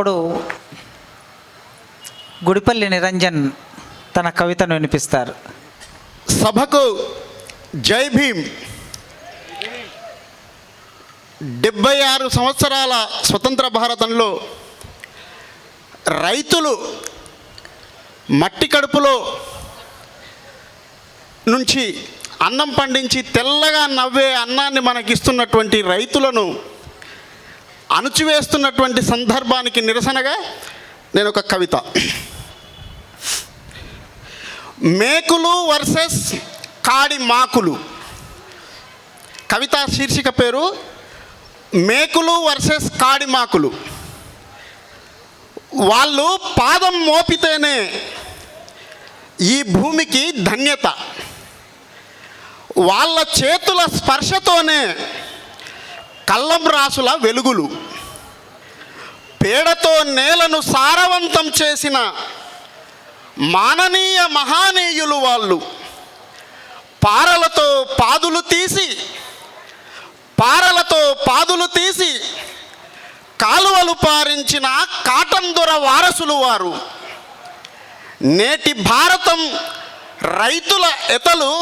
ఇప్పుడు గుడిపల్లి నిరంజన్ తన కవితను వినిపిస్తారు. సభకు జై భీమ్. 76 సంవత్సరాల స్వతంత్ర భారతంలో రైతులు మట్టి కడుపులో నుంచి అన్నం పండించి తెల్లగా నవ్వే అన్నాన్ని మనకిస్తున్నటువంటి రైతులను అణుచివేస్తున్నటువంటి సందర్భానికి నిరసనగా నేను ఒక కవిత. మేకులు వర్సెస్ కాడి మాకులు. కవిత శీర్షిక పేరు మేకులు వర్సెస్ కాడి మాకులు. వాళ్ళు పాదం మోపితేనే ఈ భూమికి ధన్యత. వాళ్ళ చేతుల స్పర్శతోనే కళ్ళం రాసుల వెలుగులు. పేడతో నేలను సారవంతం చేసిన మాననీయ మహానీయులు వాళ్ళు. పారలతో పాదులు తీసి కాలువలు పారించిన కాటన్ దొర వారసులు వారు. నేటి భారతం రైతుల ఎతలు,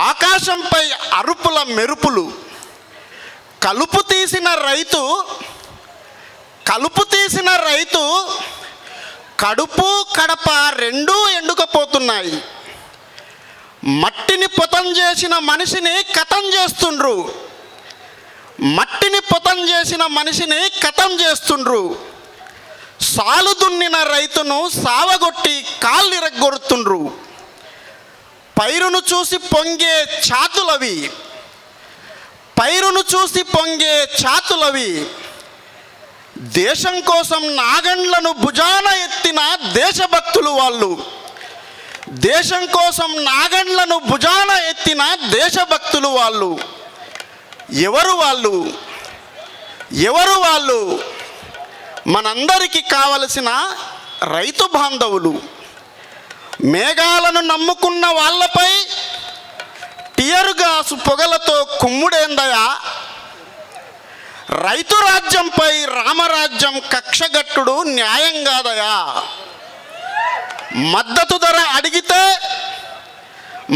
ఆకాశంపై అరుపుల మెరుపులు. కలుపు తీసిన రైతు కడుపు కడప రెండూ ఎండుకపోతున్నాయి. మట్టిని పొతం చేసిన మనిషిని కతం చేస్తుండ్రు. సాలు దున్నిన రైతును సావగొట్టి కాళ్ళిరగొడుతుండ్రు. పైరును చూసి పొంగే చాతులవి. దేశం కోసం నాగండ్లను భుజాన ఎత్తిన దేశభక్తులు వాళ్ళు. ఎవరు వాళ్ళు? మనందరికీ కావలసిన రైతు బాంధవులు. మేఘాలను నమ్ముకున్న వాళ్ళపై టియర్ గాసు పొగలతో కుమ్ముడేందయా? రైతు రాజ్యంపై రామరాజ్యం కక్షగట్టుడు న్యాయం కాదయా? మద్దతు ధర అడిగితే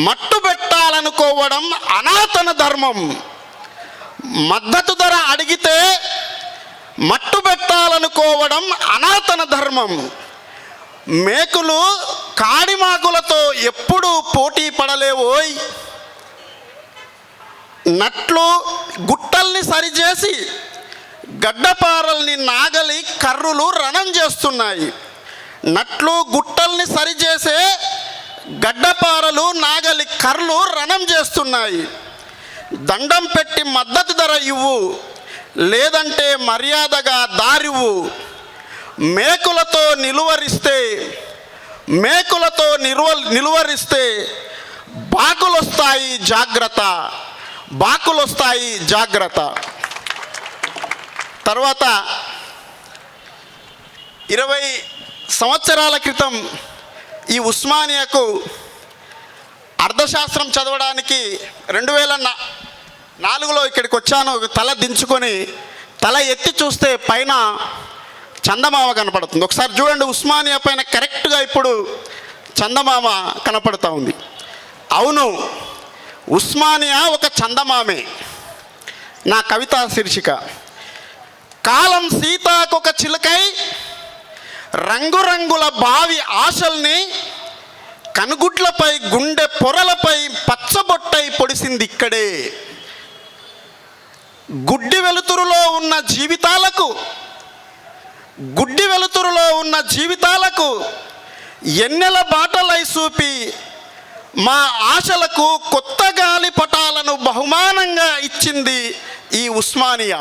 మట్టు పెట్టాలనుకోవడం అనాతన ధర్మం. మేకులు కాడిమాకులతో ఎప్పుడూ పోటీ పడలేవోయ్. నట్లు గుట్టల్ని సరిచేసి గడ్డపారల్ని నాగలి కర్రులు రణం చేస్తున్నాయి. దండం పెట్టి మద్దతు ధర ఇవ్వు, లేదంటే మర్యాదగా దారివ్వు. మేకులతో నిలువరిస్తే బాకులొస్తాయి జాగ్రత్త. తర్వాత 20 సంవత్సరాల క్రితం ఈ ఉస్మానియాకు అర్థశాస్త్రం చదవడానికి 2004లో ఇక్కడికి వచ్చాను. తల దించుకొని తల ఎత్తి చూస్తే పైన చందమామ కనపడుతుంది. ఒకసారి చూడండి, ఉస్మానియా పైన కరెక్ట్గా ఇప్పుడు చందమామ కనపడుతూ ఉంది. అవును, ఉస్మానియా ఒక చందమామే. నా కవిత శీర్షిక కాలం సీతాకొక చిలుకై రంగురంగుల బావి ఆశల్ని కనుగుడ్లపై గుండె పొరలపై పచ్చబొట్టై పొడిసింది ఇక్కడే. గుడ్డి వెలుతురులో ఉన్న జీవితాలకు ఎన్నెల బాటలై చూపి మా ఆశలకు కొత్త గాలి పటాలను బహుమానంగా ఇచ్చింది ఈ ఉస్మానియా.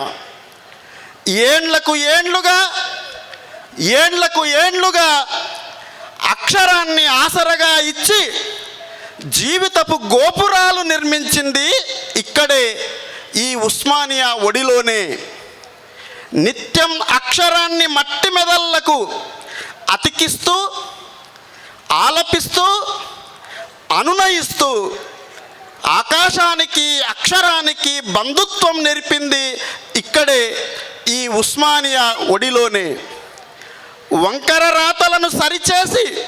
ఏండ్లకు ఏండ్లుగా అక్షరాన్ని ఆసరగా ఇచ్చి జీవితపు గోపురాలు నిర్మించింది ఇక్కడే, ఈ ఉస్మానియా ఒడిలోనే. నిత్యం అక్షరాన్ని మట్టి మెదళ్లకు అతికిస్తూ, ఆలపిస్తూ, అనునయిస్తూ ఆకాశానికి అక్షరానికి బంధుత్వం నేర్పింది ఇక్కడే, ఈ ఉస్మానియా ఒడిలోనే. వంకర రాతలను సరిచేసి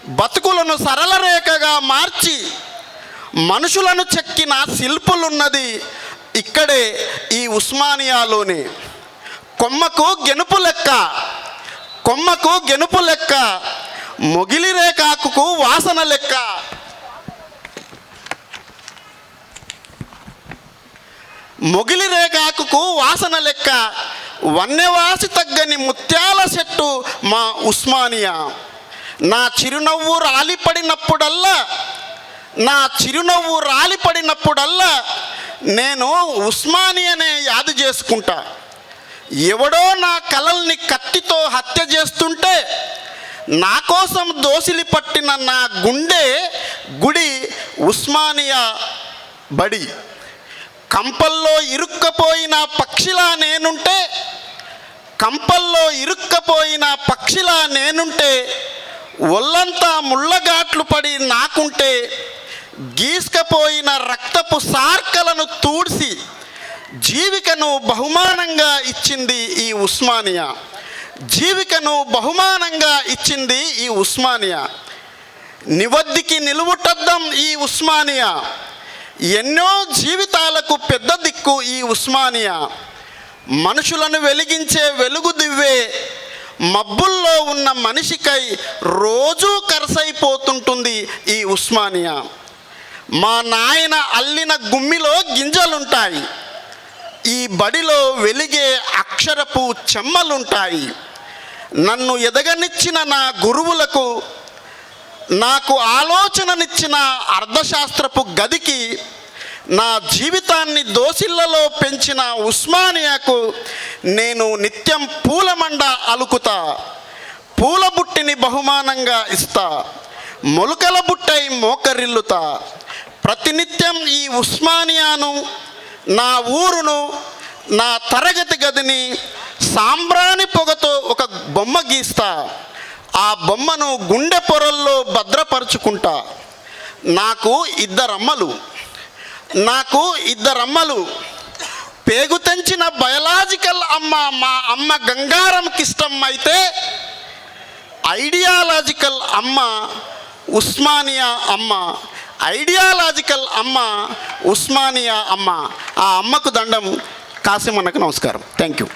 బతుకులను సరళ రేఖగా మార్చి మనుషులను చెక్కిన శిల్పులున్నది ఇక్కడే ఈ ఉస్మానియాలోనే. కొమ్మకు గెనుపు లెక్క మొగిలి రేఖాకు వాసన లెక్క. మొగిలి రేఖాకు వాసన లెక్క వన్నెవాసి తగ్గని ముత్యాల చెట్టు మా ఉస్మానియా. నా చిరునవ్వు రాలిపడినప్పుడల్లా నేను ఉస్మానియానే యాదు చేసుకుంటా. ఎవడో నా కలల్ని కత్తితో హత్య చేస్తుంటే నా కోసం దోసిలి పట్టిన నా గుడి ఉస్మానియా బడి. కంపల్లో ఇరుక్కపోయిన పక్షిలా నేనుంటే ఒళ్ళంతా ముళ్ళగాట్లు పడి నాకుంటే గీసుకపోయిన రక్తపు సార్కలను తూడ్చి జీవికను బహుమానంగా ఇచ్చింది ఈ ఉస్మానియా. నివద్దికి నిలువుటద్దం ఈ ఉస్మానియా. ఎన్నో జీవితాలకు పెద్ద దిక్కు ఈ ఉస్మానియా. మనుషులను వెలిగించే వెలుగు దివ్వే మబ్బుల్లో ఉన్న మనిషికై రోజూ కరసైపోతుంటుంది ఈ ఉస్మానియా. మా నాయన అల్లిన గుమ్మిలో గింజలుంటాయి. ఈ బడిలో వెలిగే అక్షరపు చెమ్మలుంటాయి. నన్ను ఎదగనిచ్చిన నా గురువులకు, నాకు ఆలోచననిచ్చిన అర్థశాస్త్రపు గదికి, నా జీవితాన్ని దోసిళ్లలో పెంచిన ఉస్మానియాకు నేను నిత్యం పూలమండ అలుకుతా. పూల బుట్టిని బహుమానంగా ఇస్తా. మొలకల బుట్టై మోకరిల్లుతా. ప్రతినిత్యం ఈ ఉస్మానియాను, నా ఊరును, నా తరగతి గదిని సాంబ్రాణి పొగతో ఒక బొమ్మ గీస్తా. ఆ బొమ్మను గుండె పొరల్లో భద్రపరుచుకుంటా. నాకు ఇద్దరమ్మలు. పేగు తెంచిన బయలాజికల్ అమ్మ మా అమ్మ గంగారంకిష్టం అయితే, ఐడియాలజికల్ అమ్మ ఉస్మానియా అమ్మ. ఆ అమ్మకు దండం. కాసిమన్నకు నమస్కారం. Thank you.